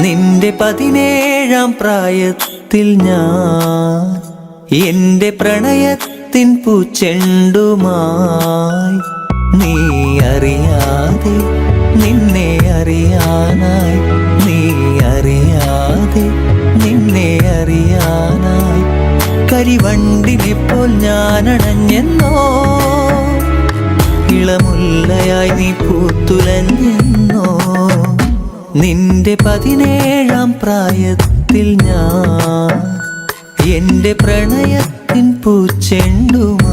നിന്റെ 17-ാം പ്രായത്തിൽ ഞാൻ എന്റെ പ്രണയത്തിൻ പൂച്ചെണ്ടുമായി നീ അറിയാതെ നിന്നെ അറിയാനായി നീ അറിയാതെ നിന്നെ അറിയാനായി കരിവണ്ടിനെപ്പോൾ ഞാനണഞ്ഞെന്നോ ഇളമുല്ലയായി നീ പൂത്തുലഞ്ഞെന്നോ നിന്റെ 17-ാം പ്രായത്തിൽ ഞാൻ എന്റെ പ്രണയത്തിൻ പൂച്ചെണ്ടുമായി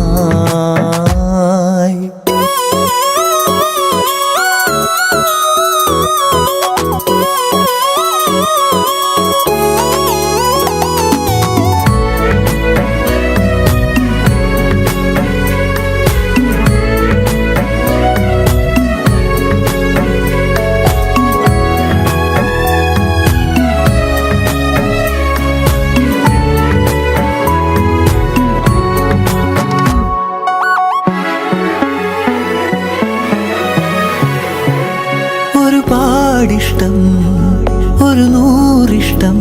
ഒരുപാടിഷ്ടം ഒരു നൂറിഷ്ടം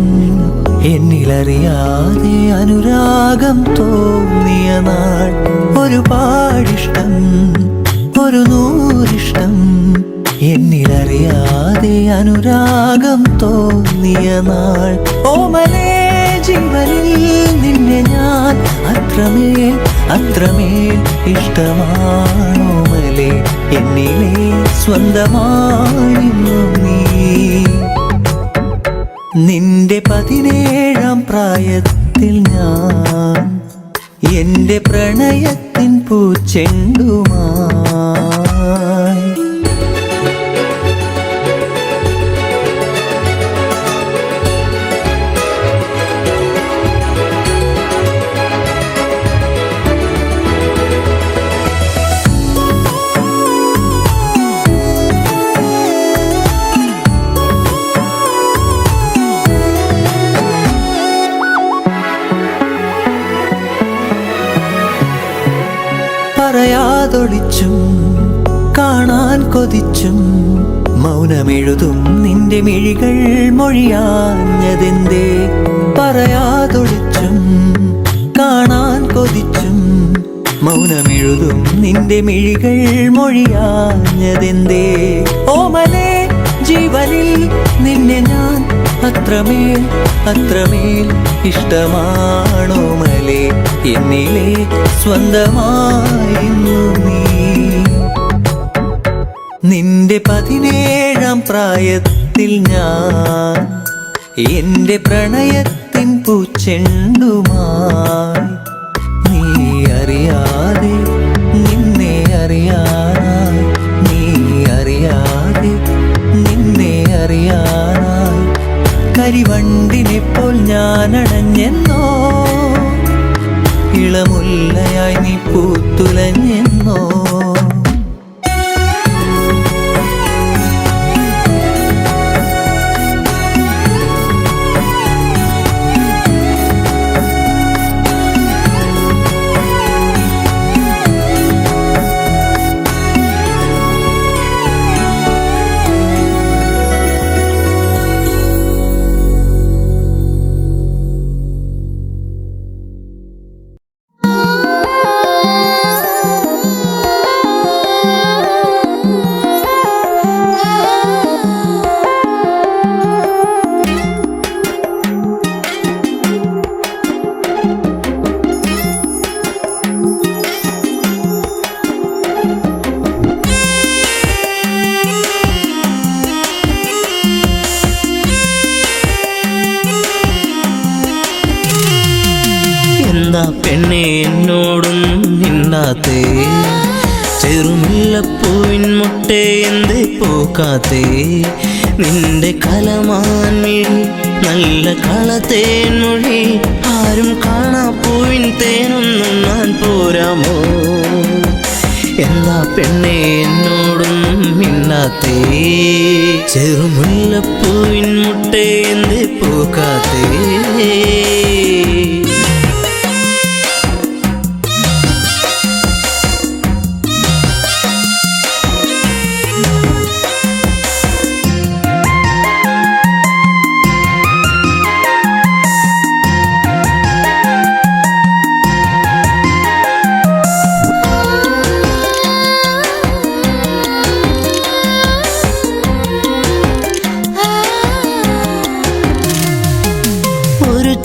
എന്നിലറിയാതെ അനുരാഗം തോന്നിയ നാൾ ഒരുപാടിഷ്ടം ഒരു നൂറിഷ്ടം എന്നിലറിയാതെ അനുരാഗം തോന്നിയ നാൾ ഓമലേ ജീവനിൽ നിന്നെ ഞാൻ അത്രമേൽ അത്രമേൽ ഇഷ്ടമാണോമലേ എന്നിലെ സ്വന്തമായിരുന്നു നീ നിന്റെ 17-ാം പ്രായത്തിൽ ഞാൻ എന്റെ പ്രണയത്തിൻ പൂച്ചെണ്ടുമായി പറയാതൊളിച്ചും കാണാൻ കൊതിച്ചും മൗനമെഴുതും നിന്റെ മിഴികൾ മൊഴിയാഞ്ഞതെന്തേ പറയാതൊളിച്ചും കാണാൻ കൊതിച്ചും മൗനമെഴുതും നിന്റെ മിഴികൾ മൊഴിയാഞ്ഞതെന്തേ ഓമലേ ജീവനിൽ നിന്നെ ഞാൻ അത്രമേൽ അത്രമേൽ ഇഷ്ടമാണോമലേ എന്നിലെ സ്വന്തമായിരുന്നു നീ നിന്റെ 17-ാം പ്രായത്തിൽ ഞാൻ എന്റെ പ്രണയത്തിൻ പൂച്ചെണ്ടുമായി നീ അറിയാതെ നിന്നെ അറിയാനായി നീ അറിയാതെ നിന്നെ അറിയാനായി കരിവണ്ടിനെപ്പോൾ ഞാനണഞ്ഞെന്നോ ഇളമുല്ലയായി നീ പൂത്തുലഞ്ഞെന്നോ എന്താ പെണ്ണെ എന്നോടൊന്നും മിണ്ടാത്തേ ചെറുമുല്ലപ്പൂവിൻ മുട്ടേ എന്തേ പോക്കാത്തേ നിന്റെ കലമാൻമിഴി നല്ല കളത്തേൻമൊഴി ആരും കാണാ പൂവിൻ തേനൊന്നും ഞാൻ പോരാമോ എന്താ പെണ്ണെ എന്നോടൊന്നും മിണ്ടാത്തേ ചെറുമുല്ലപ്പൂവിൻ മുട്ടേ എന്തേ പൂക്കാത്തേ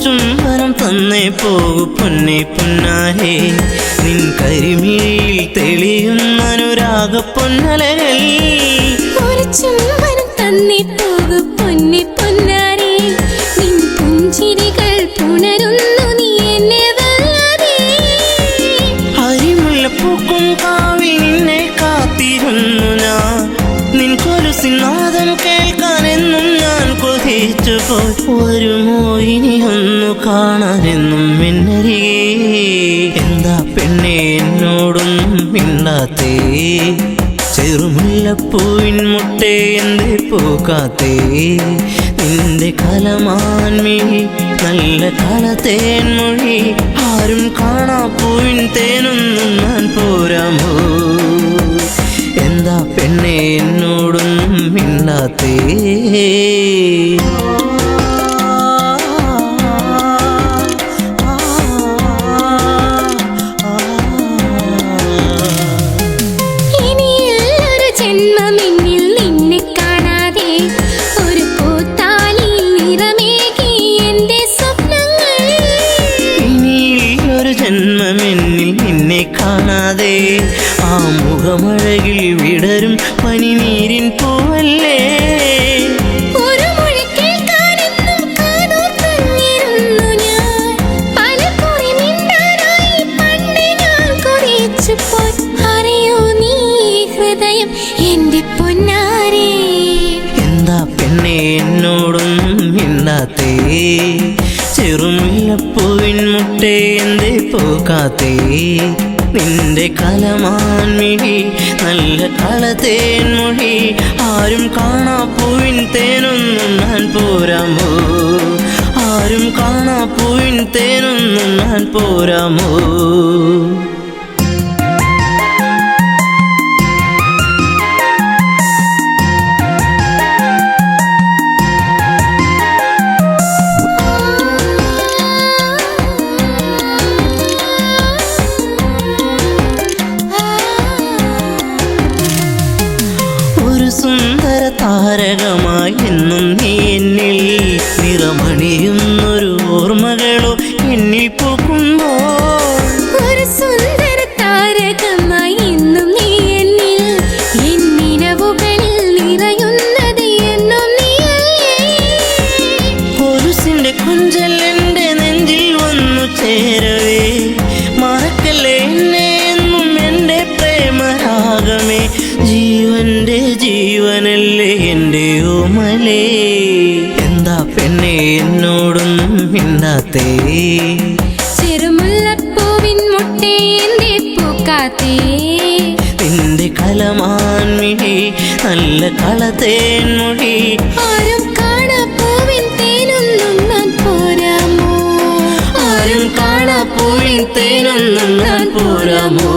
ചുംബനം തന്നേ പോകു പൊന്നെ പൊന്നാരേ നിൻ കരിമിഴിയിൽ തെളിയുന്ന അനുരാഗ പൊന്നലകൾ ഒരു ചുംബനം തന്നേ പോകു പൊന്നെ പൊന്നാരേ നിൻ പുഞ്ചിരികൾ പുണരുന്നു നീ എന്നെ വല്ലാതെ അരിമുല്ലപ്പൂക്കും കാവിൽ നിന്നെ കാത്തിരുന്നു ഞാൻ നിൻ കൊലുസിനാദം കേൾക്കാനെന്നും ഞാൻ കൊതിച്ചു പോയി വരുമോ ഇനിയൊന്നു കാണാനെന്നും മിന്നരികേ എന്താ പെണ്ണെ എന്നോടൊന്നും മിണ്ടാത്തേ ചെറുമുല്ലപ്പൂവിൻ മുട്ടേ എന്തേ പൂക്കാത്തേ നിന്റെ കലമാൻമിഴി നല്ല കളത്തേൻമൊഴി ആരും കാണാ പൂവിൻ തേനൊന്നും ഞാൻ പോരാമോ എന്താ പെണ്ണെ എന്നോടൊന്നും മിണ്ടാത്തേ കാണാതെ ആ മുഖമഴകിൽ വിടരും പനിനീരിൻ പൂവല്ലേ ഒരു മൊഴി കേൾക്കാനെന്നും കാതോർത്തിരുന്നു ഞാൻ പലകുറി മിണ്ടാനായി പണ്ട് ഞാൻ കൊതിച്ചു പോയി അറിയോ നീ ഹൃദയം എന്റെ പൊന്നാരേ എന്താ പെണ്ണെ എന്നോടൊന്നും മിണ്ടാത്തേ ചെറുമുല്ലപ്പൂവിൻ മുട്ടേ എന്തേ പൂക്കാത്തേ നിന്റെ കലമാൻമിഴി നല്ല കളത്തേൻമൊഴി ആരും കാണാ പൂവിൻ തേനൊന്നും ഞാൻ പോരാമോ ആരും കാണാ പൂവിൻ തേനൊന്നും ഞാൻ പോരാമോ സുന്ദര താരകമായി എന്നും നീ എന്നിൽ നിറമണിയുന്നൊരു ഓർമ്മകളോ എന്നിൽ പോകുമ്പോൾ ഒരു സുന്ദര താരകമായി എന്നും നീ എന്നിൽ എന്നിനവുകളിൽ നിറയുന്നത് എന്നും നീയല്ലേ കൊലുസിന്റെ കൊഞ്ചൽ എന്റെ നെഞ്ചിൽ വന്നു ചേരവേ മറക്കല്ലേ എന്നെ എന്നും എന്റെ പ്രേമരാഗമേ ജീവന്റെ ജീവനല്ലേ എൻ്റെ ഓമലേ എന്താ പെണ്ണെ എന്നോടൊന്നും മിണ്ടാത്തേ ചെറുമുല്ലപ്പൂവിൻ മുട്ടേ എന്തേ പൂക്കാത്തേ നിന്റെ കലമാൻമിഴി നല്ല കളത്തേൻമൊഴി ആരും കാണാ പൂവിൻ തേനൊന്നും ഞാൻ പോരാമോ ആരും കാണാ പൂവിൻ തേനൊന്നും ഞാൻ പോരാമോ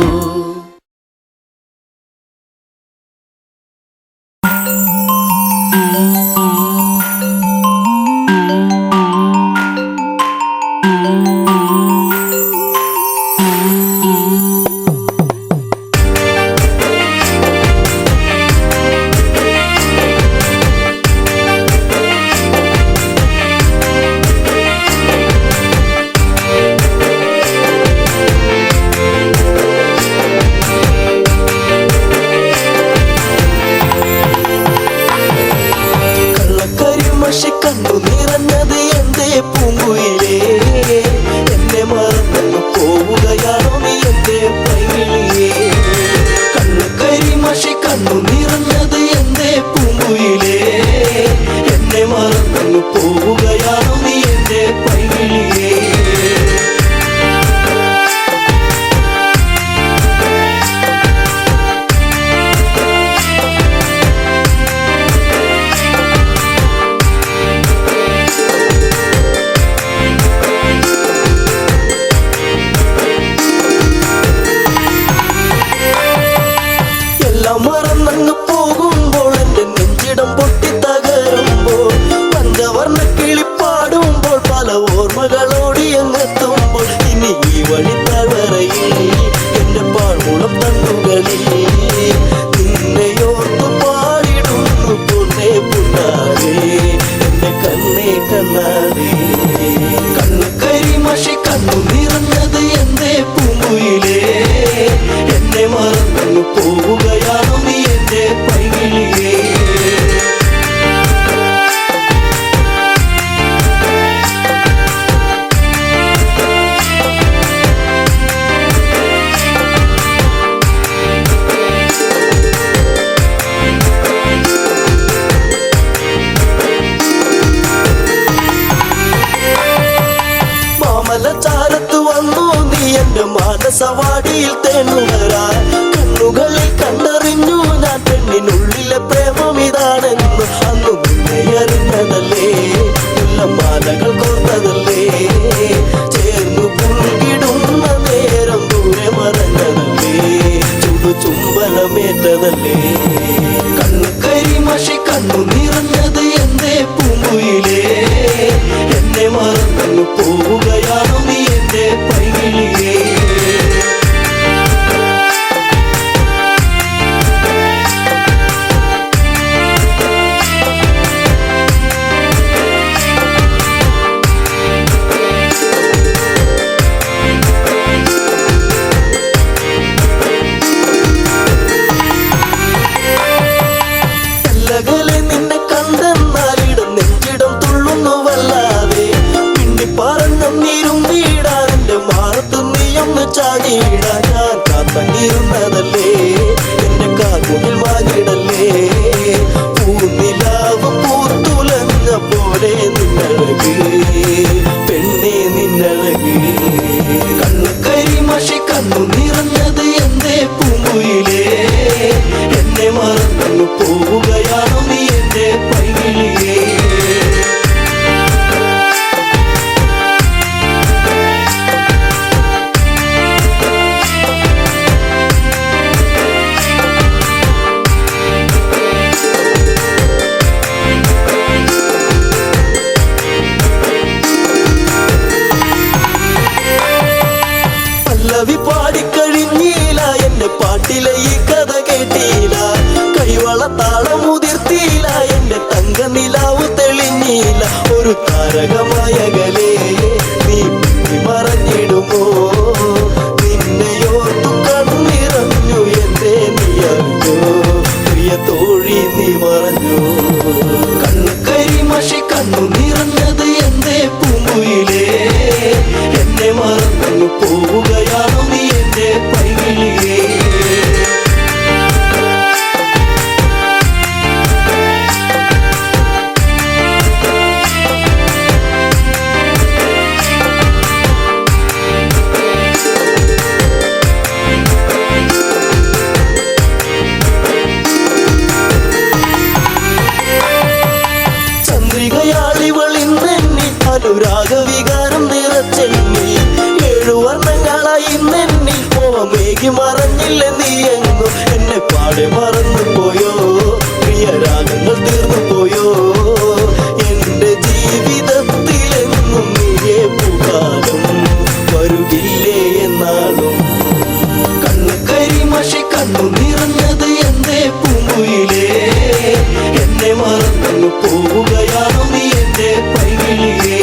കണ്ണു നിറഞ്ഞത് എന്തേ പൂങ്കുയിലേ മറന്നു പോവുകയാണോ നീ എന്റെ പൈകിളിയേ? മറന്നങ്ങ് പോകുമ്പോൾ എന്റെ നെഞ്ചിടം പൊട്ടിത്തകരുമ്പോൾ പഞ്ചവർണ്ണ കിളിപ്പാടുമ്പോൾ പല ഓർമ്മകളോടി അങ്ങെത്തുമ്പോൾ ഇനി ഈ വഴി തളറയിൽ എന്റെ പാഴ്മുളം തണ്ടുകളിൽ നിന്നെയോർത്തു പാടിടുന്നു പൊന്നേ പുണ്ണാരേ എന്റെ കണ്ണേ കണ്ണാരേ. കണ്ണു കരിമഷി കണ്ണു നിറഞ്ഞത് എന്തേ പൂങ്കുയിലേ? എന്നെ മറന്നു പോവുകയാണോ നീ എന്റെ പൈകിളിയേ? മാമലച്ചാരത്ത് വന്നു നീ എന്റെ മാനസവാടിയിൽ തേനുകരാൻ കണ്ണുകളിൽ കണ്ടറിഞ്ഞു ഞാൻ പെണ്ണിനുള്ളിലെ പ്രേമം ഇതാണെന്ന് അന്നു നിന്നെ അറിഞ്ഞതല്ലേ മാലകൾ കോർത്തതല്ലേ ചേർന്നു പുൽകിടുന്ന നേരം ദൂരെ മറഞ്ഞതല്ലേ ചുംബനമേറ്റതല്ലേ? കണ്ണു കരിമഷി കണ്ണു നിറഞ്ഞത് എന്തേ പൂങ്കുയിലേ? എന്നെ മറന്നു പോവുകയാണോ നീ എന്റെ പൈകിളിയേ? നിന്നെ കണ്ടെന്നാലിടം നെഞ്ചിടം തുള്ളുന്നുവല്ലാതെ പിന്നി പറഞ്ഞിരും വീടാൻ എന്റെ മാറത്ത് നീയൊന്ന് ചാടിയിടാൻ ഞാൻ കാത്തങ്ങിരുന്നതല്ലേ എന്റെ കാർമുകിൽ വാങ്ങിടല്ലേ? പൂനിലാവ് പൂത്തുലഞ്ഞ പോലെ നിന്നഴക് പെണ്ണേ നിന്നഴക്. കണ്ണു കരിമഷി കണ്ണു നിറഞ്ഞത് എന്തേ പൂങ്കുയിലേ? എന്നെ മറന്നു പോവുകയാണോ നീ എന്റെ പൈകിളിയേ? പല്ലവി പാടിക്കഴിഞ്ഞില്ല എന്റെ പാട്ടിലെ ഈ കഥ കേട്ടില്ല കൈവള താളമുതിർത്തില്ല എന്റെ തങ്ക നിലാവ് തെളിഞ്ഞില്ല ഒരു താരകമായകലേ നീ മറഞ്ഞിടുമോ? നിന്നെയോർത്തു കണ്ണിറഞ്ഞു എന്തേ നീ അറിഞ്ഞോ പ്രിയ തോഴി നീ മറഞ്ഞു? കണ്ണു കരിമഷി കണ്ണു നിറഞ്ഞത് എന്തേ പൂങ്കുയിലേ? എന്നെ മറന്നു പോവുകയാണോ നീ എന്റെ പൈകിളിയേ? ചന്ദ്രികയാളിവളിന്നെന്നി അനുരാഗവികാരം നിറച്ചെന്നി ഏഴുവർണ്ണങ്ങളായി നെന്നി മോഹമേകി മറഞ്ഞില്ല നീ എങ്ങു എന്നെ പാടെ മറന്നു പോയോ? പ്രിയരാഗങ്ങൾ തീർന്നു പോയോ? എന്റെ ജീവിതത്തിലെങ്ങും നീയേ പൂക്കാലം വരുകില്ലേ എന്നാലും? കണ്ണു കരിമഷി കണ്ണു നിറഞ്ഞത് എന്തേ പൂങ്കുയിലേ? എന്നെ മറന്നു പോവുകയാണോ നീ എന്റെ പൈകിളിയേ?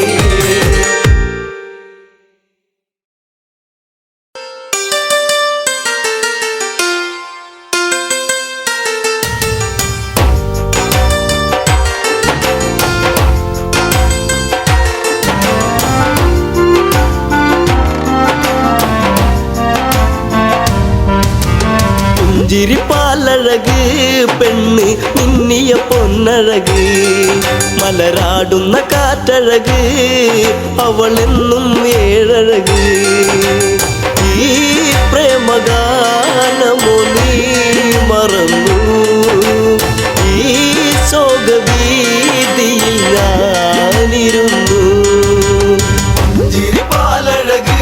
പുഞ്ചിരിപ്പാലഴക് പെണ്ണ് നിന്നെ മിന്നിയ പൊന്നഴക് മലരാടുന്ന കാറ്റഴക് അവളെന്നും ഏഴഴക് ഈ പ്രേമഗാനമോ നീ മറന്നു ഈ ശോകവീതിയിൽ ഞാനിരുന്നു ചിരിപ്പാലഴക്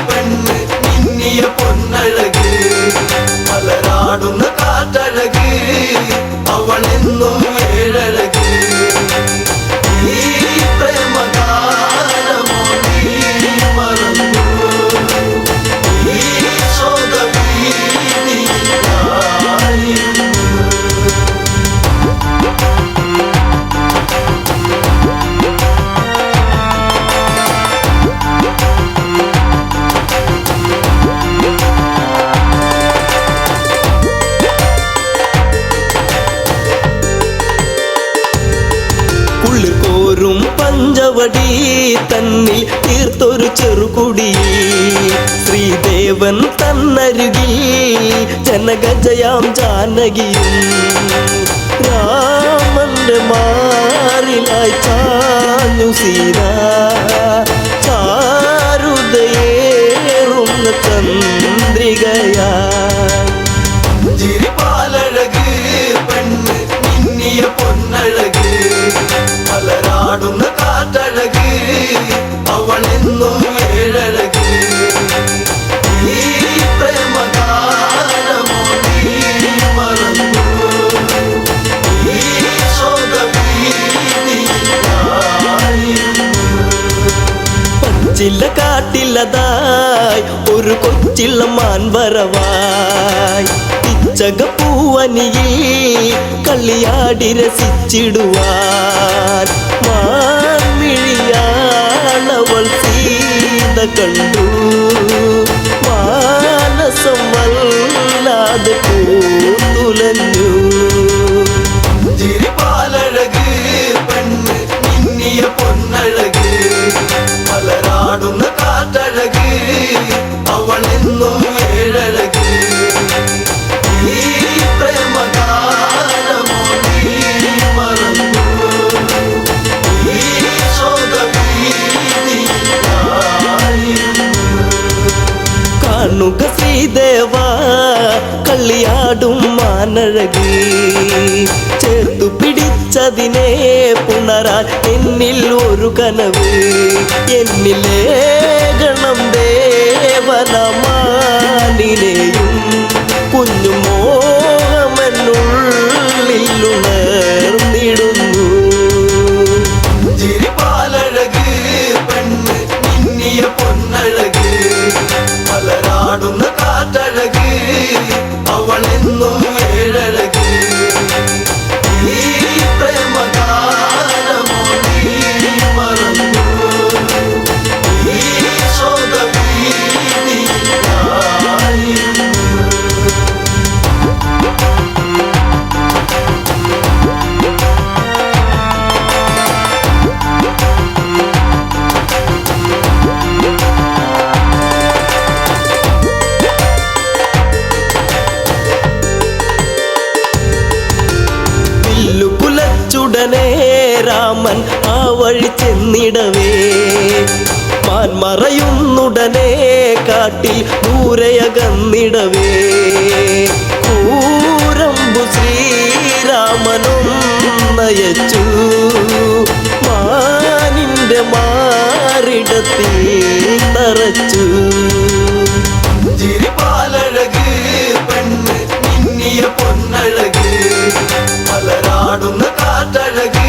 പെണ്ണ് മിന്നിയ പൊന്നഴക് മലരാടുന്ന കാറ്റഴക് അവളെന്നും ഏഴഴക് ഈ പ്രേമഗാനമോ നീ മറന്നു ഈ ശോകവീതിയിൽ ഞാനിരുന്നു കോരും പഞ്ചവടി തന്നിൽ തീർത്തൊരു ചെറുകുടി ശ്രീദേവൻ തന്നരുകിൽ ജനഗജയാം ജാനകിയും രാമന്റെ മാറിലായി ചാഞ്ഞു സീത ചാരുതയേറുന്ന ചന്ദ്രികയാ ചിരിപ്പാലഴക് പെണ്ണ് മിന്നിയ പൊന്നഴക് മലരാടുന്ന കാറ്റഴക് അവളെന്നും ഏഴഴക് ഈ പ്രേമഗാനമോ നീ മറന്നു ഈ ശോകവീതിയിൽ ഞാനിരുന്നു പച്ചില്ല കാട്ടില്ലതായി ഒരു കൊച്ചിള്ള മാൻവരവായി പിച്ചകപ്പൂവനിയിൽ കളിയാടി രസിച്ചിടുവാൻ മാൻമിഴിയാളവൾ സീത കണ്ടു മാനസം വല്ലാതെ പൂത്തുലഞ്ഞു ചിരിപ്പാലഴക് പെണ്ണ് മിന്നിയ പൊന്നഴക് മലരാടുന്ന കാറ്റഴക് അവളെന്നും ഏഴഴക് ഈ പ്രേമഗാനമോ നീ മറന്നു ഈ ശോകവീതിയിൽ ഞാനിരുന്നു കാണുക ശ്രീദേവ കളിയാടും മാനഴകി ചേർത്തു പിടിച്ചതിനെ പുണരാൻ എന്നിൽ ഒരു കനവ് എന്നിലേ ഗണം ദേവനമാനിനെയും കുഞ്ഞു മോഹമെന്നുള്ളിൽ ഉണർന്നിടുന്നു ചിരിപ്പാലഴക് പെണ്ണ് മിന്നിയ പൊന്നഴക് മലരാടുന്ന കാറ്റഴക് അവളെന്നും ഏഴഴക് ഈ പ്രേമഗാനമോ നീ മറന്നു ഈ ശോകവീതിയിൽ ഞാനിരുന്നു കുലച്ചുടനെ രാമൻ ആ വഴി ചെന്നിടവേ മാൻ മറയുന്നുടനെ കാട്ടിൽ ദൂരയകന്നിടവേ കൂരമ്പു ശ്രീരാമനും നയച്ചു മാനിന്റെ മാറിടത്തിൽ തറച്ചു ചിരിപ്പാലഴക് പെണ്ണ് മിന്നിയ പൊന്നഴക് മലരാടുന്ന കാറ്റഴക്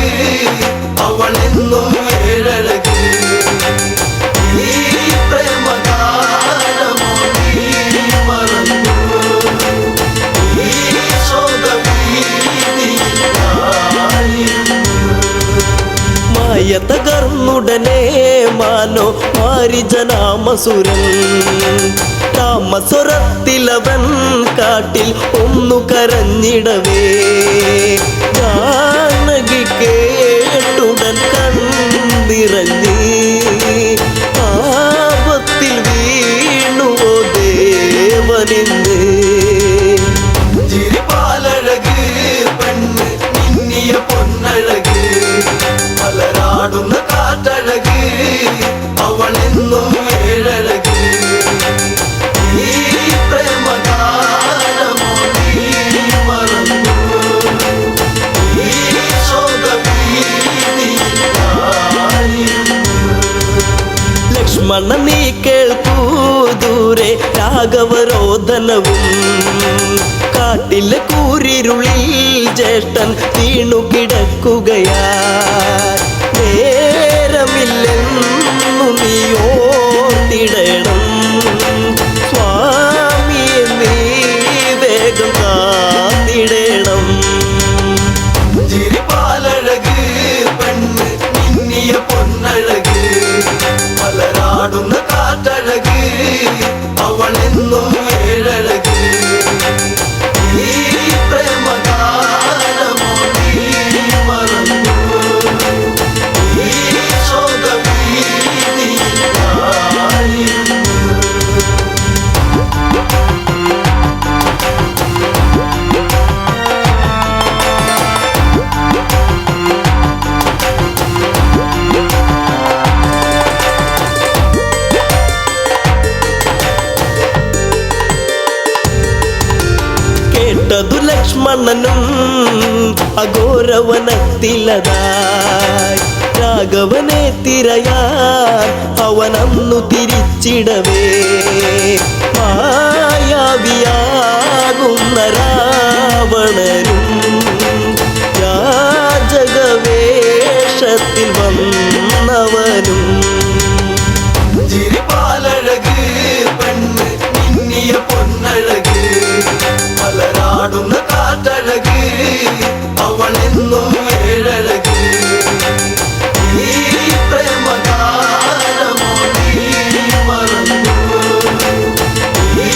അവളെന്നും ഏഴഴക് ഈ പ്രേമഗാനമോ നീ മറന്നു ഈ ശോകവീതിയിൽ ഞാനിരുന്നു മായ തകർന്നുടനെ മാനോ മാരിജനാമസുരൻ രാമസ്വരത്തിലവൻ കാട്ടിൽ ഒന്നു കരഞ്ഞിടവേ ജാനകി കേട്ടുടൻ കണ്ണിറങ്ങി ആപത്തിൽ വീണുവോ ദേവനിന്ന് ചിരിപ്പാലഴക് പെണ്ണ് ലക്ഷ്മണ നീ കേൾക്കൂ ദൂരെ രാഘവരോധനവും കാട്ടിലെ കൂരിരുളിൽ ജ്യേഷ്ഠൻ വീണു കിടക്കുകയാ നേരമില്ലെന്നു നീ ഓർത്തിടണം സ്വാമിയെ നീ വേഗം കാത്തിടണം ചിരിപ്പാലഴക് പെണ്ണ് മിന്നിയ പൊന്നഴക് മലരാടുന്ന കാറ്റഴക് അവളെന്നും ഏഴഴക് ഈ പ്രേമഗാനമോ നീ മറന്നു ഈ ശോകവീതി ഞാനിരുന്നു. കേട്ടതു ലക്ഷ്മണനും അഘോരവനത്തിലതായി രാഘവനെ തിരയാൻ അവനന്നു തിരിച്ചിടവേ മായാവിയാകുന്ന രാവണനും യാചകവേഷത്തിൽ വന്നവനും ചിരിപ്പാലഴക് പെണ്ണ് മിന്നിയ പൊന്നഴക് മലരാടുന്ന കാറ്റഴക് അവളെന്നും ഏഴഴക് ഈ പ്രേമഗാനമോ നീ മറന്നു ഈ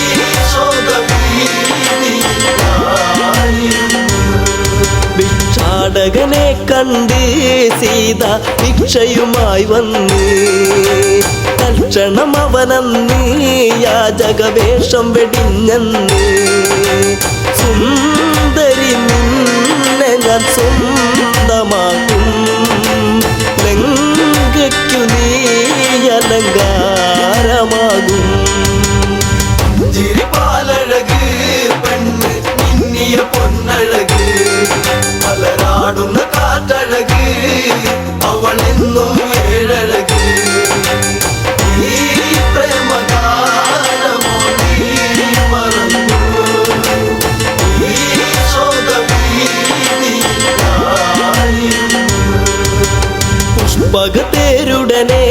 ശോകവീതി ഞാനിരുന്നു. ഭിക്ഷാടകനെ കണ്ട് സീത ഭിക്ഷയുമായി വന്ന് തൽക്ഷണം അവനന്ന് യാചകവേഷം വെടിഞ്ഞന്ന് സുന്ദരി നിന്നെ ഞാൻ സ്വന്തമാക്കും ലങ്കയ്ക്കു നീ അലങ്കാരമാകും ചിരിപ്പാലഴക് പെണ്ണ് മിന്നിയ പൊന്നഴക് മലരാടുന്ന കാറ്റഴക് അവളെന്നും ഏഴഴക് ഈ പ്രേമഗാനമോ നീ മറന്നു ഈ ശോകവീതി ഞാനിരുന്നു. പുഷ്പകത്തേരുടനെ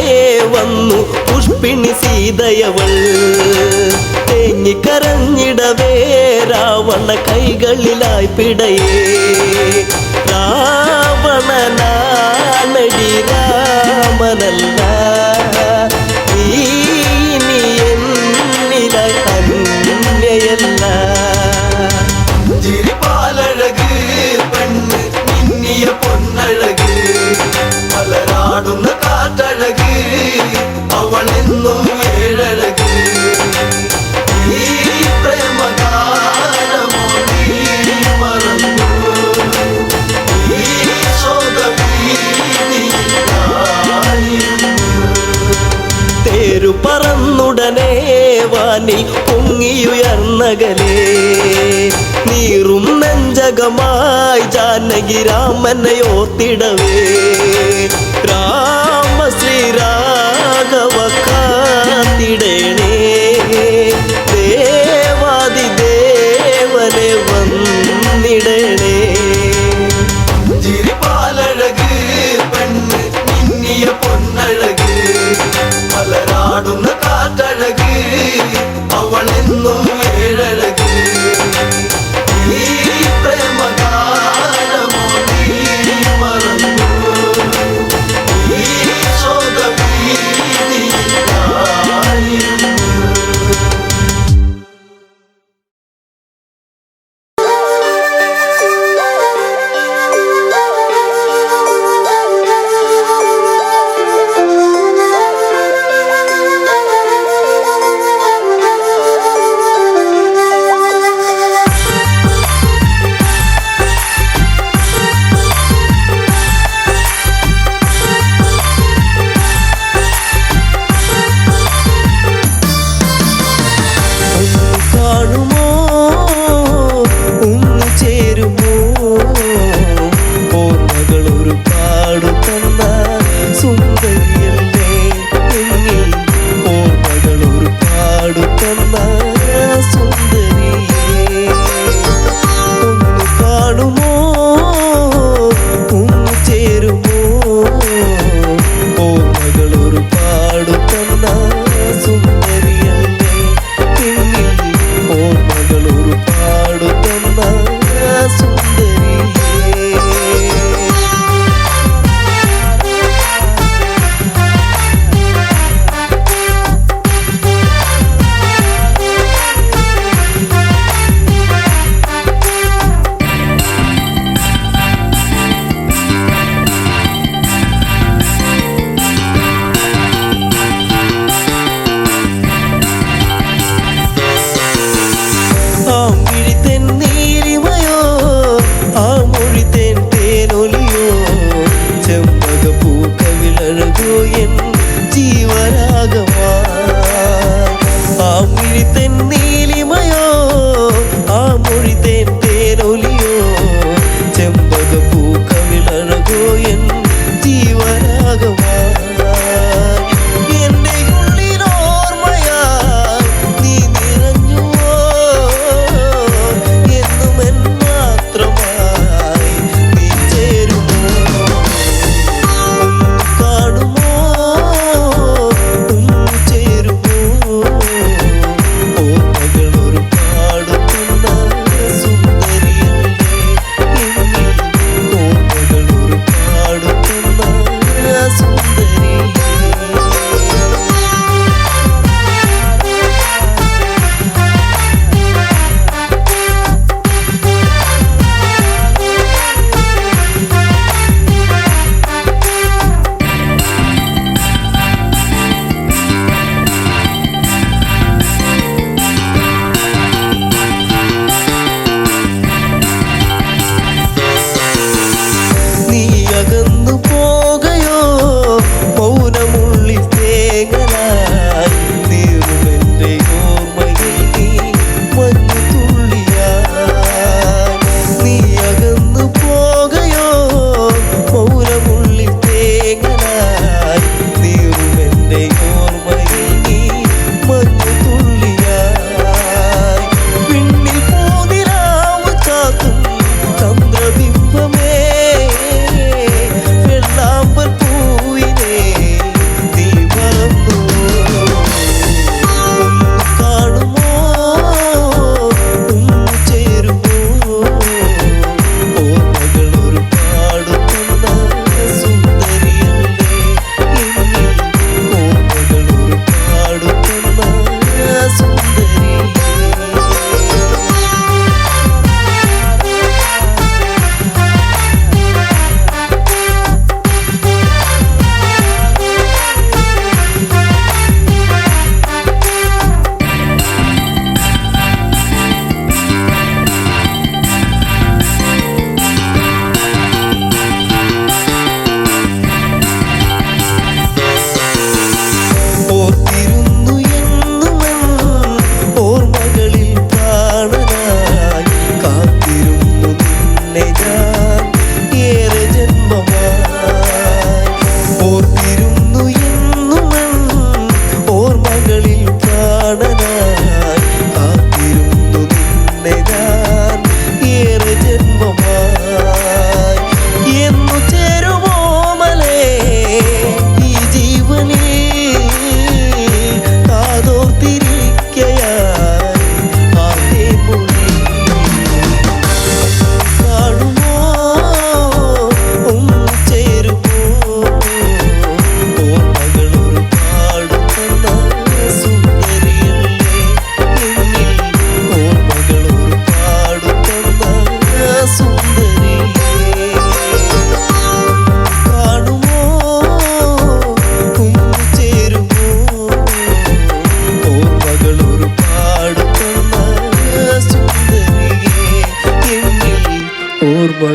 വന്നു പുഷ്പിണി സീതയവൾ തേങ്ങിക്കരഞ്ഞിടവേ രാവണ കൈകളിലായി പിടയേ രാവണനാണടി രാമനല്ല നീ ഇനി എന്നിലായി അന്യയല്ല ചിരിപ്പാലഴക് പെണ്ണ് മിന്നിയ പൊന്നഴക് മലരാടുന്ന കാറ്റഴക് അവളെന്നും ഏഴഴക് ഈ പ്രേമഗാനമോ നീ മറന്നു ഈ ശോകവീതി ഞാനിരുന്നു. തേരു പറന്നുടനെ വാനിൽ പൊങ്ങിയുയർന്നകലേ നീറും നെഞ്ചകമായി ജാനകി രാമനെ ഓർത്തിടവേ രാമ ശ്രീരാഘവ കാത്തിടേണേ ദേവാദിദേവനെ വന്നിടണേ ചിരിപ്പാലഴക് പെണ്ണ് മിന്നിയ പൊന്നഴക് മലരാടുന്ന കാറ്റഴക് അവളെന്നും ഏഴഴക് ഈ പ്രേമഗാനമോ നീ മറന്നു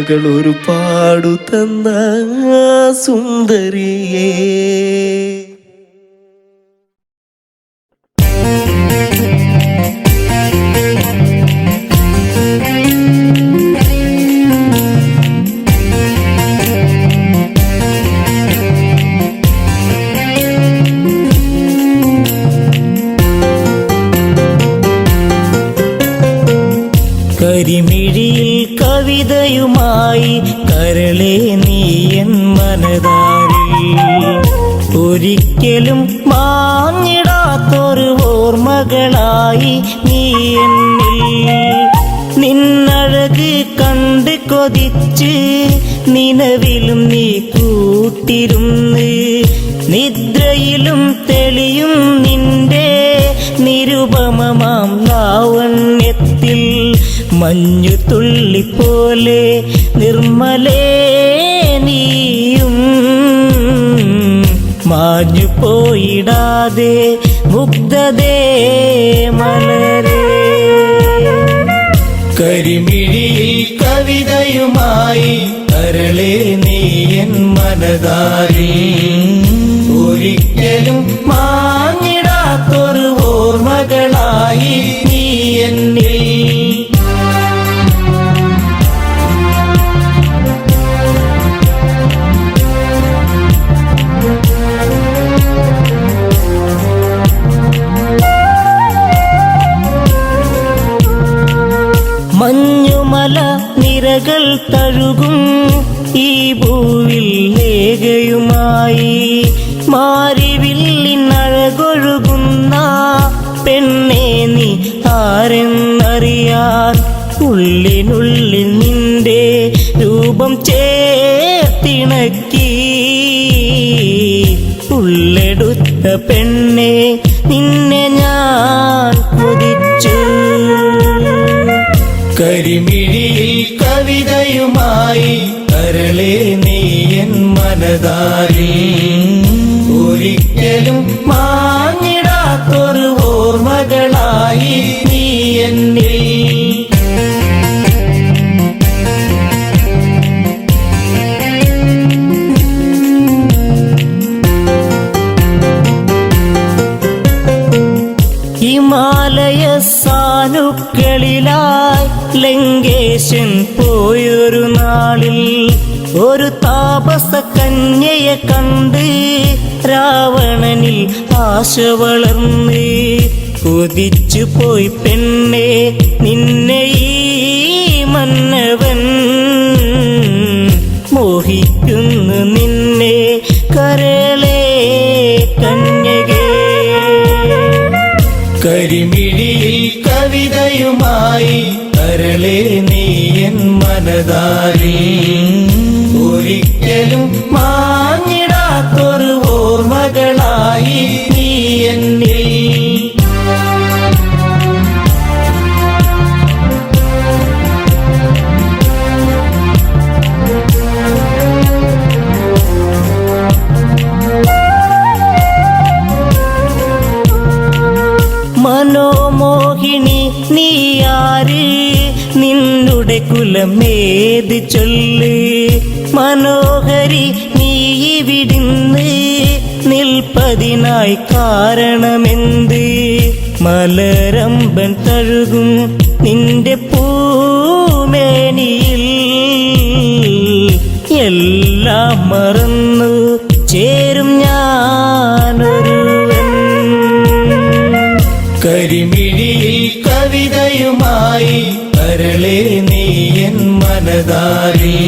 ഓർമ്മകൾ ഒരുപാടു തന്ന സുന്ദരിയേ. കരിമിഴിയിൽ കവിതയുമായി കരളെ നീ എൻ മനതാരിൽ ഒരിക്കലും മാഞ്ഞിടാത്തൊരു ഓർമ്മകളായി നീ എന്നിൽ. നിന്നഴക് കണ്ട് കൊതിച്ച് നിലവിലും നീ കൂട്ടിരുന്ന് നിദ്രയിലും തെളിയും നിന്റെ നിരുപമമാം ലാവണ്യത്തിൽ മഞ്ഞു തുള്ളിപ്പോലെ നിർമ്മലേ നീയും മാഞ്ഞു പോയിടാതെ മുഗ്ധതേ മലരേ. കരിമിഴിയിൽ കവിതയുമായി കരളെ നീ എൻ മനതാരിൽ ഒരിക്കലും മാഞ്ഞിടാത്തൊരു ഓർമ്മകളായി നീ എന്നിൽ. മഞ്ഞുമല നിരകൾ തഴുകും ഈ ഭൂവിൽ ലേഖയുമായി മാരിവില്ലിനഴകൊഴുകുന്ന പെണ്ണെ നീ ആരെന്നറിയാൻ ഉള്ളിനുള്ളിൽ നിന്റെ രൂപം ചേർത്തിണക്കി ഉള്ളെടുത്ത പെണ്ണെ നിന്നെ ഞാൻ കൊതിച്ചു. കരിമിഴിയിൽ കവിതയുമായി കരളെ നീ എൻ മനതാരിൽ ഒരിക്കലും മാഞ്ഞിടാത്തൊരു ഓർമ്മകളായി നീ എന്നിൽ. ഹിമാലയ സാനുക്കളിലായി ലങ്കേശൻ പോയൊരു നാളിൽ ഒരു താപസ കന്യയെ കണ്ട് രാവണനിൽ ആശ വളർന്ന് കൊതിച്ചു പോയി പെണ്ണെ നിന്നെ ഈ മന്നവൻ മോഹിക്കുന്നു നിന്നെ കരളേ കന്യകേ. കരിമിഴിയിൽ കവിതയുമായി കരളെ നീ എൻ മനതാരിൽ ഒരിക്കലും മാഞ്ഞിടാത്തൊരു ഓർമ്മകളായി നീ എന്നിൽ. മനോമോഹിനി നീയാര് നിന്നുടെ കുലമേത് ചൊല്ല് മനോഹരി നീ വിടുന്ന് നിൽപ്പതിനായി കാരണമെന്ത് മലരമ്പൻ തഴുകും നിന്റെ പൂമേനിയിൽ എല്ലാം മറന്നു ചേരും ഞാനൊരുവൻ. കരിമിഴിയിൽ കവിതയുമായി കരളെ നീ എൻ മനതാരിൽ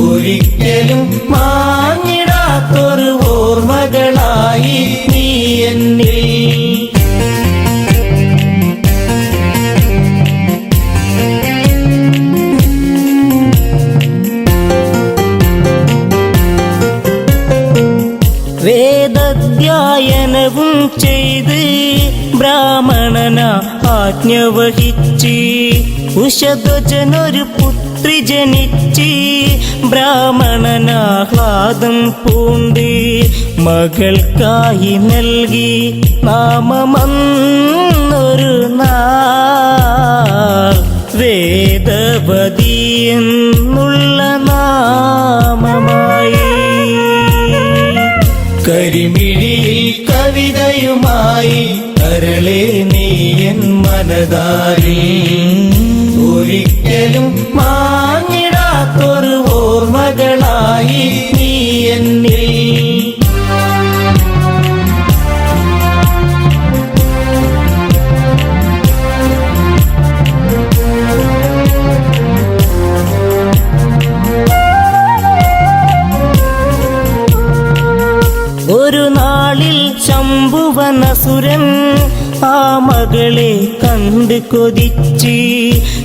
ഒരിക്കലും മാഞ്ഞിടാത്തൊരു ഓർമ്മകളായി നീ എന്നിൽ. വേദധ്യായനവും ചെയ്ത് ബ്രാഹ്മണന ആജ്ഞ വഹിച്ച് ഉഷധ്വജനൊരു പുത്രി ജനിച്ച് ബ്രാഹ്മണനാഹ്ലാദം പൂണ്ട് മകൾക്കായി നൽകി നാമമന്നൊരു നാൾ വേദവതി എന്നുള്ള നാമമായി. കരിമിഴിയിൽ കവിതയുമായി കരളെ നീ എൻ മനതാരി. ഒരിക്കലും മാഞ്ഞിടാത്തൊരു ഓർമ്മകളായി നീ എന്നിൽ. ഒരു നാളിൽ ശംഭുവനസുരൻ ആ മകളെ കണ്ട് കൊതിച്ച്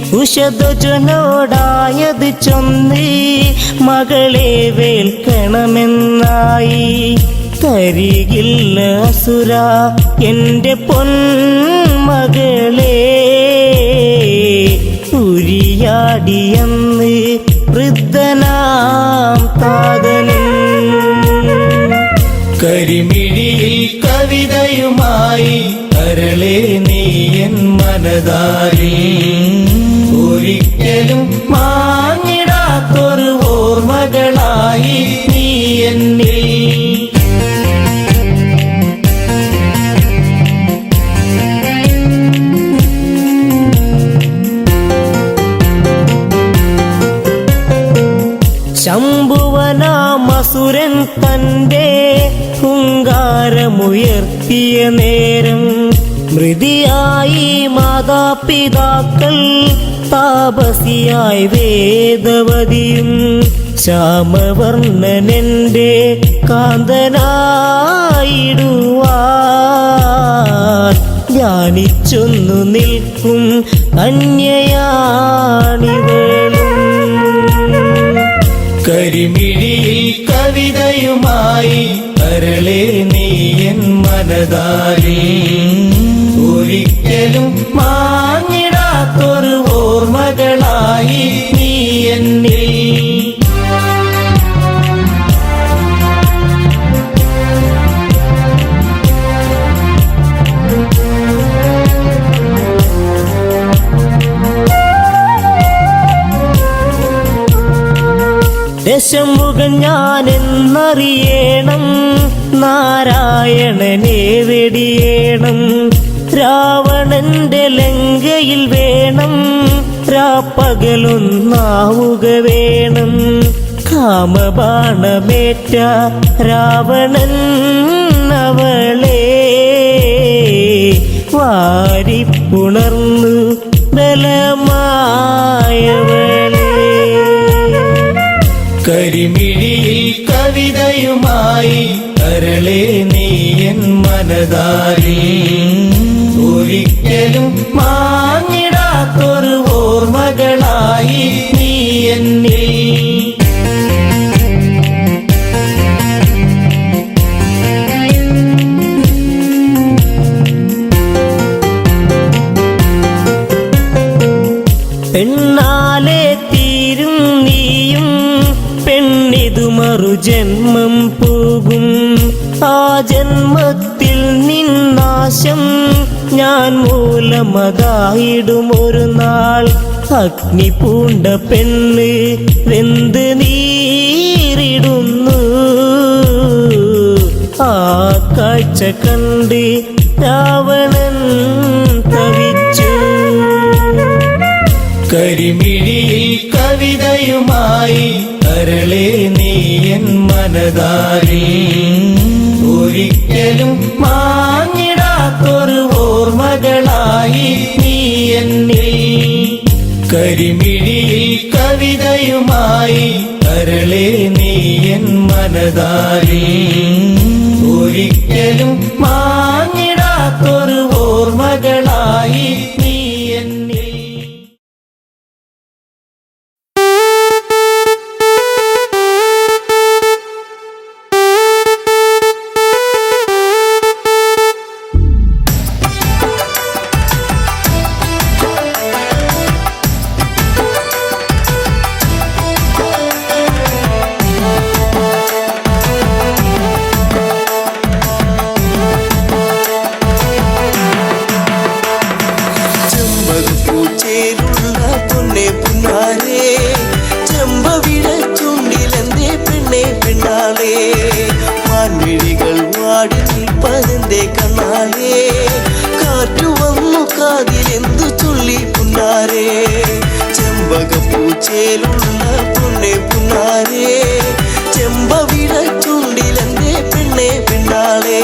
കുശധ്വജനോടായത് ചൊന്ന് മകളെ വേൽക്കണമെന്നായി. തരികില്ല അസുര എന്റെ പൊന്മകളെ, ഉരിയാടിയെന്ന് വൃദ്ധനാം താതനും. കരിമിഴിയിൽ കവിതയുമായി കരളെ നീ എൻ മനതാരി. ഒരിക്കലും മാഞ്ഞിടാത്തൊരു ഓർമ്മകളായി നീ എന്നിൽ. ശംഭുവനാമസുരൻ തന്റെ ഹുങ്കാരമുയർത്തിയ നേരം മൃതിയായി മാതാപിതാക്കൾ, താപസിയായി വേദവതിയും. ശ്യാമവർണ്ണനെന്റെ കാന്തനായിടുവാൻ ധ്യാനിച്ചൊന്നു നിൽക്കും കന്യയാണിവളും. കരിമിഴിയിൽ കവിതയുമായി കരളെ നീ എൻ മനതാരി. ഒരിക്കലും മാഞ്ഞിടാത്തൊരു ഓർമ്മകളായി നീ എന്നിൽ. ദശമുഖൻ ഞാനെന്നറിയണം, നാരായണനെ വെടിയേണം. രാവണന്റെ ലങ്കയിൽ വേണം, രാപ്പകലൊന്നാവുക വേണം. കാമബാണമേറ്റ രാവണൻ അവളെ വാരിപ്പുണർന്നു ബലമായവളെ. കരിമിഴിയിൽ കവിതയുമായി കരളെ നീ എൻ മനതാരി. ഒരിക്കലും മാഞ്ഞിടാത്തൊരു ഓർമ്മകളായി നീ എന്നിൽ. പെണ്ണാലെ തീരും നീയും, പെണ്ണിതു മറുജന്മം പോകും. ആ ജന്മത്തിൽ നിന്നാശം ഞാൻ മൂലമതായിടുമൊരു നാൾ. അഗ്നി പൂണ്ട പെണ്ണ് വെന്ത് നീറിടുന്നു, ആ കാഴ്ച കണ്ട് രാവണൻ തവിച്ചു. കരിമിഴിയിൽ കവിതയുമായി കരളെ നീ എൻ മനതാരി. ഒരിക്കലും മാഞ്ഞിടാത്തൊരു ഓർമ്മകളായി നീ എന്നിൽ. കരിമിഴിയിൽ കവിതയുമായി കരളെ നീ എൻ മനതാരി. ഒരിക്കലും മാഞ്ഞിടാത്തൊരു ഓർമ്മകളായി നീ എന്നിൽ. മാൻമിഴികൾ വാടി നിൽപ്പതെന്തേ കണ്ണാലേ കാറ്റു വന്നു കാതിലെന്തു ചൊല്ലി പുന്നാരേ ചെമ്പകപ്പൂച്ചേലുള്ള പൊന്നെ പുന്നാരേ ചെമ്പവിഴ ചുണ്ടിലെന്തേ പെണ്ണെ പെണ്ണാളേ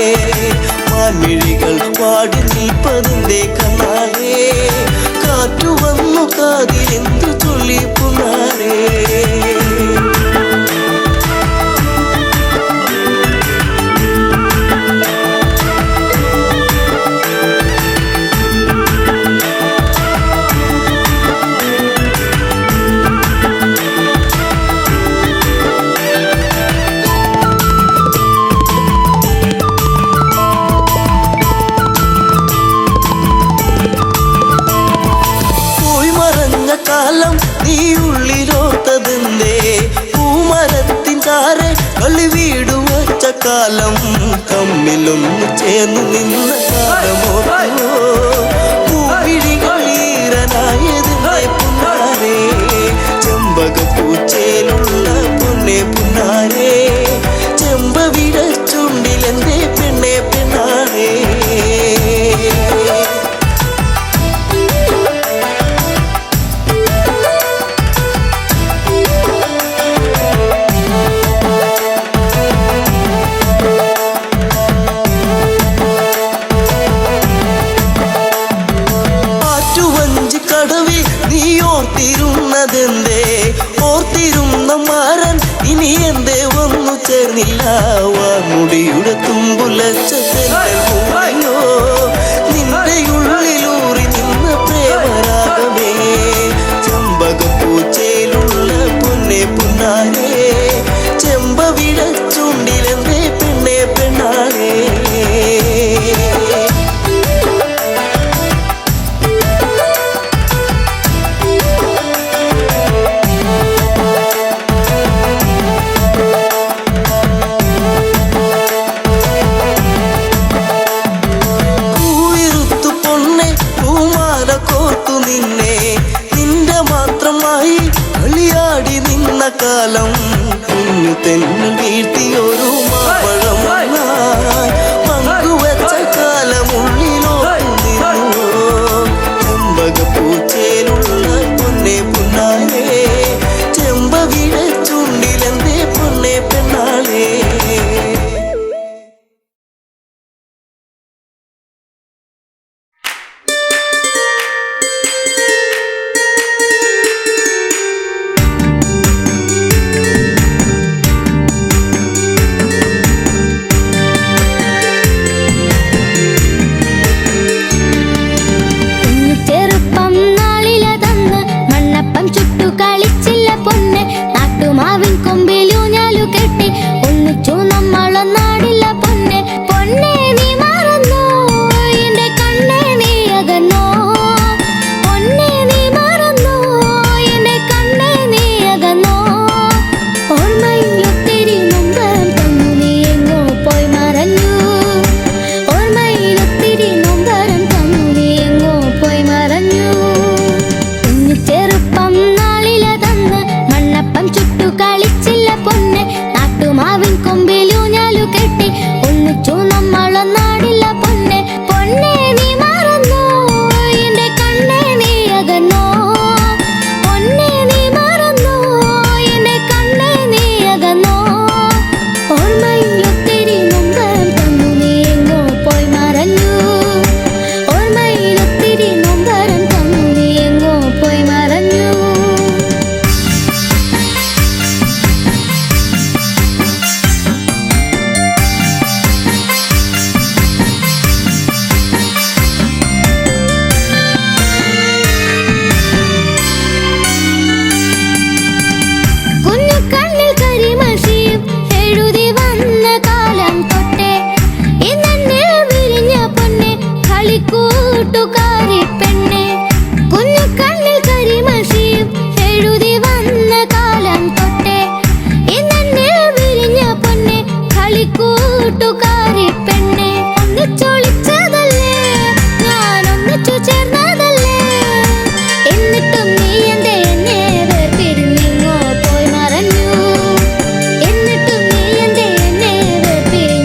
മാൻമിഴികൾ വാടി നിൽപ്പതെന്തേ കണ്ണാലേ കാറ്റു വന്നു കാതിലെന്തു ചൊല്ലി പുന്നാരേ കാലം നീ ഉള്ളിലോത്തതെന്തേ പൂമരത്തിൻ ചാരെ കളി വീടു വച്ച കാലം തമ്മിലൊന്നു ചേർന്നു നിന്ന കാലമോ പൂവിഴികളീരനായതിന്റെ പുന്നാരേ ചെമ്പകപ്പൂച്ചേലുള്ള പൊന്നെ പുന്നാരേ ചെമ്പവിഴ ചുണ്ടിലെന്തേ പെണ്ണെ പെണ്ണാരേ ഓർത്തിരുന്നതെന്തേ ഓർത്തിരുന്ന മാരൻ ഇനി എന്തേ വന്നു ചേർന്നില്ല വാർമുടിയുടെ തുമ്പുലച്ചോ നിന്റെ ഉള്ളിലൂറി നിന്ന പ്രേമരാഗമേ ചെമ്പകപ്പൂച്ചയിലുള്ള പൊന്നെ പുന്നാരേ ചെമ്പവിഴ ചുണ്ടിലെന്തേ പെണ്ണെ പെണ്ണാളേ നിന്റെ മാത്രമായി കളിയാടി നിന്ന കാലം കുഞ്ഞു തെന്നു വീഴ്ത്തിയൊരു മാപ്പഴം പങ്കുവച്ച കാലമുള്ളിലോട്ടു നിന്നു ചെമ്പകപ്പൂച്ചേലുള്ള പൊന്നെ പുന്നാരേ ചെമ്പവിഴ ചുണ്ടിലെന്തേ പൊന്നെ പെണ്ണാളേ പിരിഞ്ഞു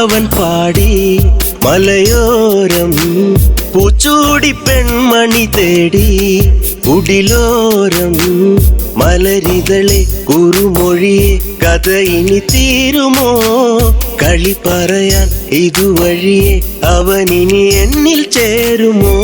വന്നവൻ പാടി മലയോരം പൂച്ചൂടി പെൺമണി തേടി കുടിലോരം മലരിതളെ കുറുമൊഴിയെ കഥ ഇനി തീരുമോ കളി പറയാൻ ഇതുവഴിയെ അവനിനി എന്നിൽ ചേരുമോ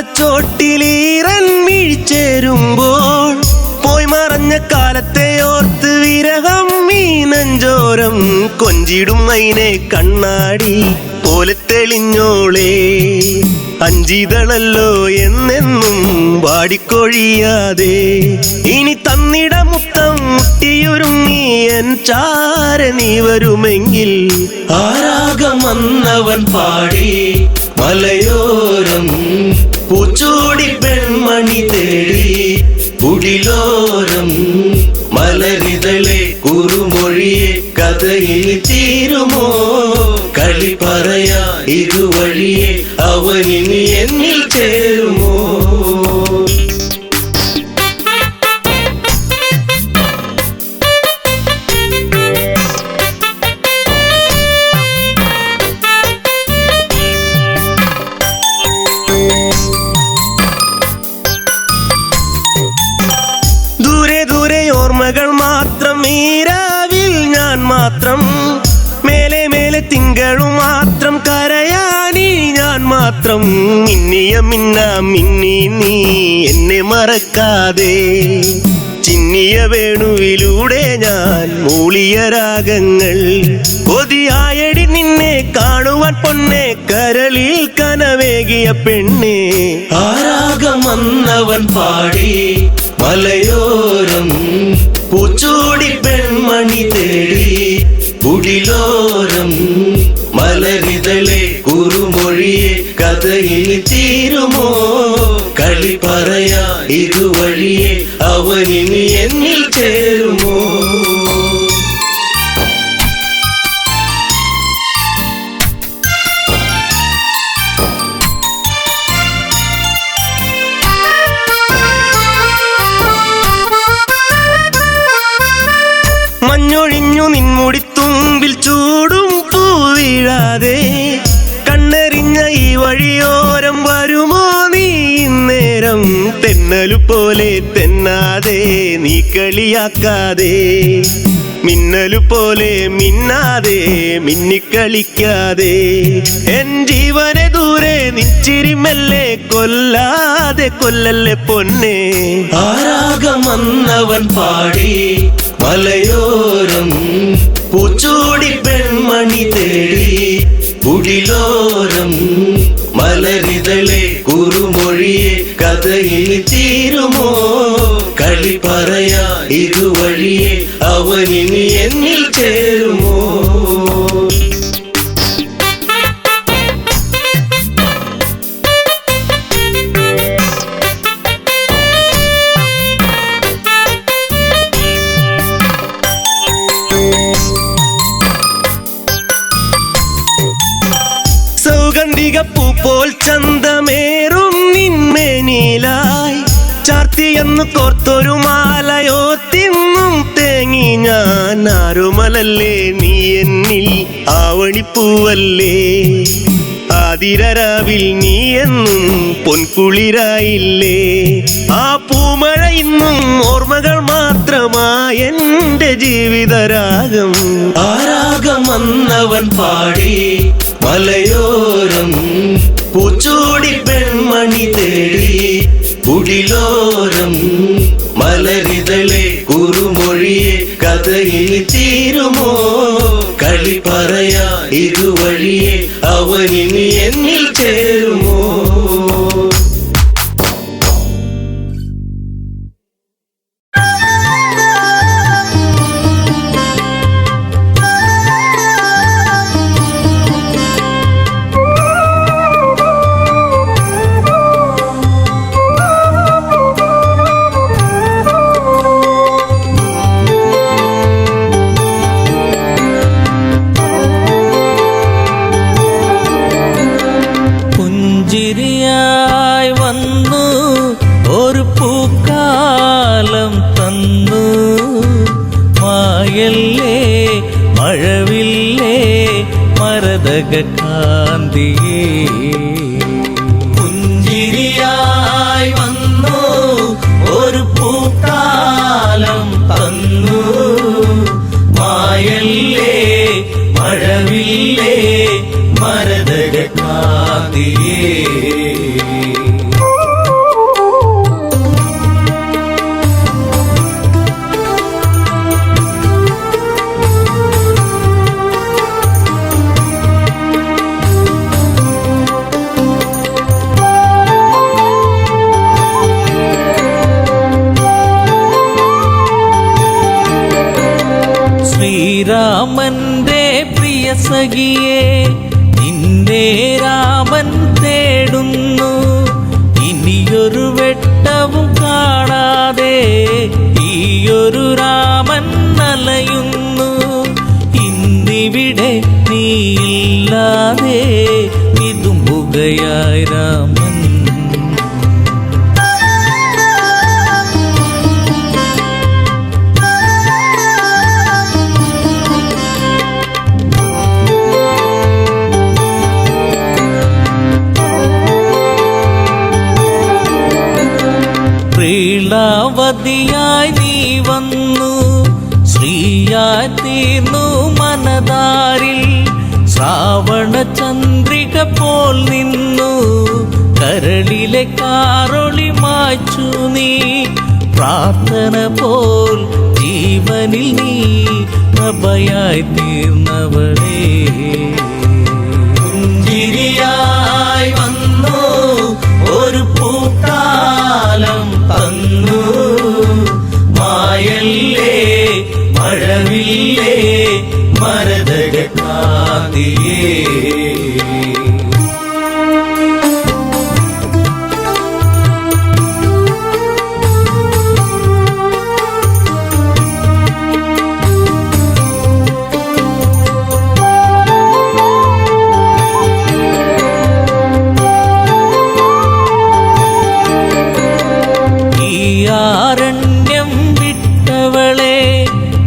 മരച്ചോട്ടിലീറൻ വീഴ്ചേരുമ്പോൾ പോയി മറഞ്ഞ കാലത്തെ ഓർത്ത് വിരഹം മീനഞ്ചോരം കൊഞ്ചിടും മൈനെ കണ്ണാടി പോലെ തെളിഞ്ഞോളേ അഞ്ചിതളല്ലോ എന്നെന്നും വാടിക്കൊഴിയാതെ ഇനി തന്നിട മുത്തം മുട്ടിയൊരുങ്ങി എൻ ചാര നീ വരുമെങ്കിൽ ആരാഗം വന്നവൻ പാടി മലയോരം പൂച്ചൂടി പെൺമണി തേടി കുടിലോരം മലരിതളെ കുറുമൊഴിയെ കഥയിൽ തീരുമോ കളി പറയാ ഇതുവഴിയെ അവനിനി എന്നിൽ ചേരുമോ ഓർമ്മകൾ മാത്രം ഈരാവിൽ ഞാൻ മാത്രം മേലെ മേലെ തിങ്കളും മാത്രം കരയാനി ഞാൻ മാത്രം മിന്നിയ മിന്നി നീ എന്നെ മറക്കാതെ ചിന്നിയ വേണുവിലൂടെ ഞാൻ മൂളിയ രാഗങ്ങൾ കൊതിയായടി നിന്നെ കാണുവാൻ പൊന്നെ കരളിൽ കനവേകിയ പെണ്ണെ ആരാഗം വന്നവൻ പാടി മലയോരം പൂച്ചൂടി പെൺമണി തേടി കുടിലോരം മലരിതളെ കുറുമൊഴിയെ കഥയിൽ തീരുമോ കളി പറയാ ഇതുവഴിയെ അവനിനി എന്നിൽ ചേരുമോ മഞ്ഞൊഴിഞ്ഞു നിൻമുടിത്തുമ്പിൽ ചൂടും പൂവിഴാതെ കണ്ണെറിഞ്ഞ ഈ വഴിയോരം വരുമോ നീ നേരം തെന്നലു പോലെ തെന്നാതെ നീ കളിയാക്കാതെ മിന്നലു പോലെ മിന്നാതെ മിന്നിക്കളിക്കാതെ എൻ ജീവനെ ദൂരെ നിച്ചിരിമല്ലേ കൊല്ലാതെ കൊല്ലല്ലേ പൊന്നെ ആരാഗം വന്നവൻ പാടി മലയോരം പൂച്ചൂടി പെൺമണി തേടി കുടിലോരം മലരിതളെ കുറുമൊഴിയെ കഥയിൽ തീരുമോ കളി പറയാ ഇതുവഴിയെ അവനിനി എന്നിൽ ചേരുമോ സൗഗന്ധികപ്പൂ പോൽ ചന്തമേറും നിന്മേനിലായി ചാർത്തിയെന്നു കോർത്തൊരു മാലയോ തിന്നും തേങ്ങി ഞാൻ ആരുമലല്ലേ നീ എന്നിൽ ആവണിപ്പൂവല്ലേ ആതിരരാവിൽ നീ എന്നും പൊൻകുളിരായില്ലേ ആ പൂമഴ ഇന്നും ഓർമ്മകൾ മാത്രമായി എന്റെ ജീവിതരാഗം ആരാഗം വന്നവൻ പാടി മലയോരം പൂച്ചൂടി പെൺമണി തേടി കുടിലോരം മലരിതളെ കുറുമൊഴിയെ കഥയിൽ തീരുമോ കളി പറയാ ഇതുവഴിയെ അവനിനി എന്നിൽ ചേരുമോ ശ്രീരാമന്റെ പ്രിയ സഖിയെ നിന്നെ രാമൻ തേടുന്നു. ഇനിയൊരു വെട്ടവും കാണാതെ ഈയൊരു രാമൻ അലയുന്നു. ഇന്നിവിടെ നീയില്ലാതെ വിതുമ്പുകയായി രാമൻ. പ്രീളാവതിയായി നീ വന്നു, ശ്രീയായി തീർന്നു മനതാരിൽ. ശ്രാവണ ചന്ദ്രിക പോൽ നിന്നു, കരളിലെ കാറൊളി മായ്ച്ചു നീ. പ്രാർത്ഥന പോൽ ജീവനിൽ നീ പ്രഭയായി തീർന്നവളേ. പുഞ്ചിരിയായി വന്നു ഒരു പൂക്കാലം തന്നു. മായല്ലേ മഴവില്ലേ മരതക കാതിയേ. ആരണ്യം വിട്ടവളെ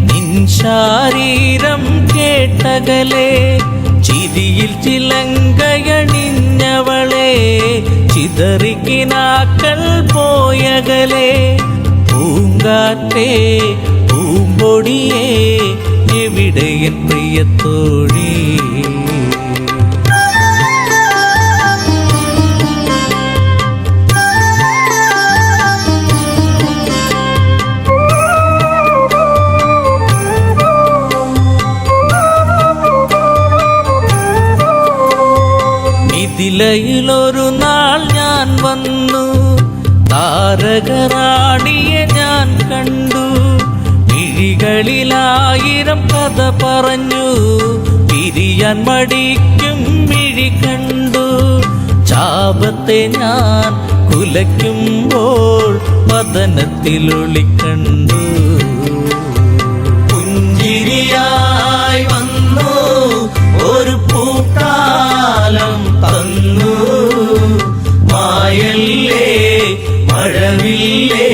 നിൻ ശാരീരം കേട്ടകലെ. ചിരിയിൽ ചിലങ്കയണിഞ്ഞവളെ ചിതറിക്കിനാക്കൾ പോയകലെ. പൂങ്കാറ്റേ പൂമ്പൊടിയേ എവിടെയൻ പ്രിയത്തോഴി. മിഥിലയിലൊരു നാൾ ഞാൻ വന്നു, താരകറാണിയെ ഞാൻ കണ്ടു. മിഴികളിലായിരം കഥ പറഞ്ഞു, പിരിയാൻ മടിക്കും മിഴി കണ്ടു. ചാപത്തെ ഞാൻ കുലയ്ക്കുമ്പോൾ വദനത്തിലൊളി കണ്ടു. പുഞ്ചിരിയായി വന്നു ഒരു പൂക്കാലം തന്നു. മായല്ലേ മഴവില്ലേ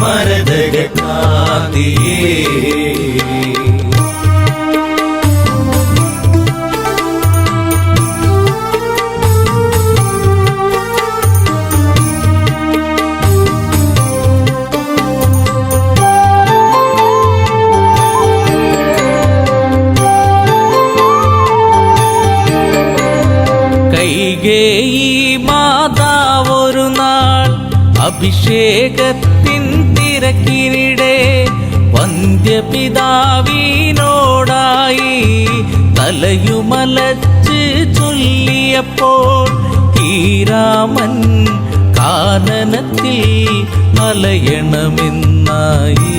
മരതക കാതിയേ. കൈകേയി മാതാവൊരു നാൾ അഭിഷേകത്തിൻ തിരക്കിനിടെ വന്ധ്യപിതാവിനോടായി തലയുമലച്ച് ചൊല്ലിയപ്പോൾ ഈ രാമൻ കാനനത്തിൽ അലയണമെന്നായി.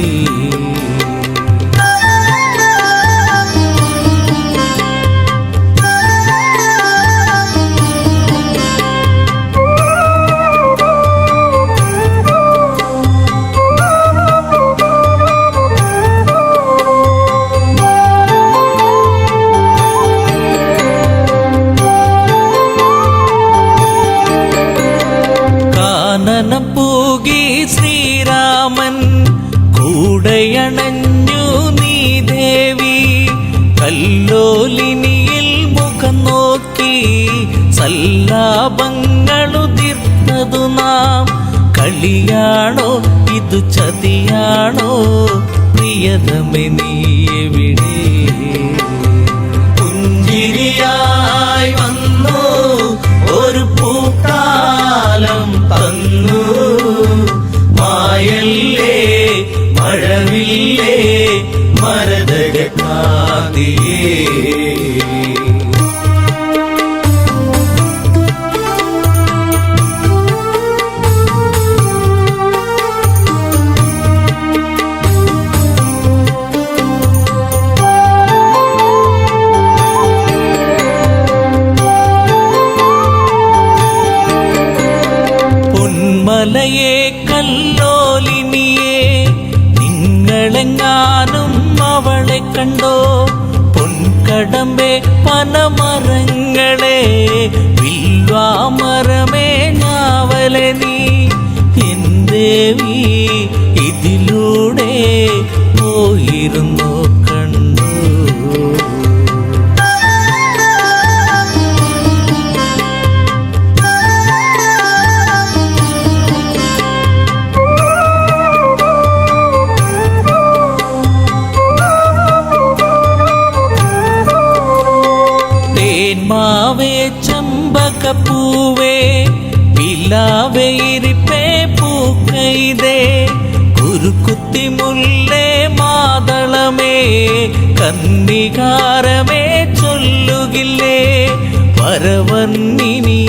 കാനനം പൂകി ശ്രീരാമൻ കൂടയണഞ്ഞു നീ ദേവി. കല്ലോലിനിയിൽ മുഖം നോക്കി സല്ലാപങ്ങളുതിർത്തതു നാം. കളിയാണോ ഇതു ചതിയാണോ പ്രിയതമേ നീ എവിടെ. പുഞ്ചിരിയായി വന്നു ഒരു പൂക്കാലം തന്നു. മായല്ലേ മഴവില്ലേ മരതക കാതിയേ. കമലയെ കല്ലോലിനിയെ നിങ്ങളെങ്ങാനും അവളെ കണ്ടോ? പൊൻകടമ്പെ പനമരങ്ങളെ വിൽവാമരമേ ഞാവലെ നീ എൻ ദേവി ഇതിലൂടെ പോയിരുന്നു കണ്ടു. തേന്മാവേ ചമ്പകപ്പൂവേ പിലാവേ ഇരിപ്പേ പൂക്കൈതേ കുരുക്കുത്തി മുല്ലേ മാതളമേ കന്നികാരമേ ചൊല്ലുകില്ലേ വരവർണ്ണിനി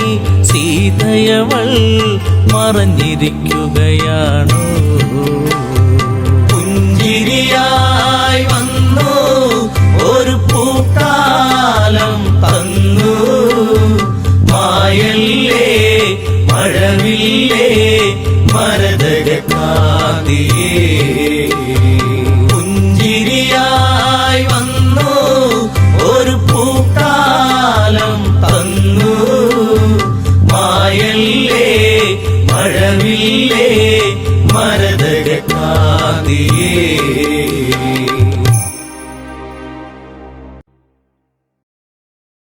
സീതയവൾ മറഞ്ഞിരിക്കുകയാണോ? പുഞ്ചിരിയായി വന്നു ഒരു പൂക്കാലം തന്നു മായല്ലേ മഴവില്ലേ മരതകക്കാതിയേ. പുഞ്ചിരിയായി വന്നു ഒരു പൂക്കാലം തന്നു മായല്ലേ മഴവില്ലേ മരതകക്കാതിയേ.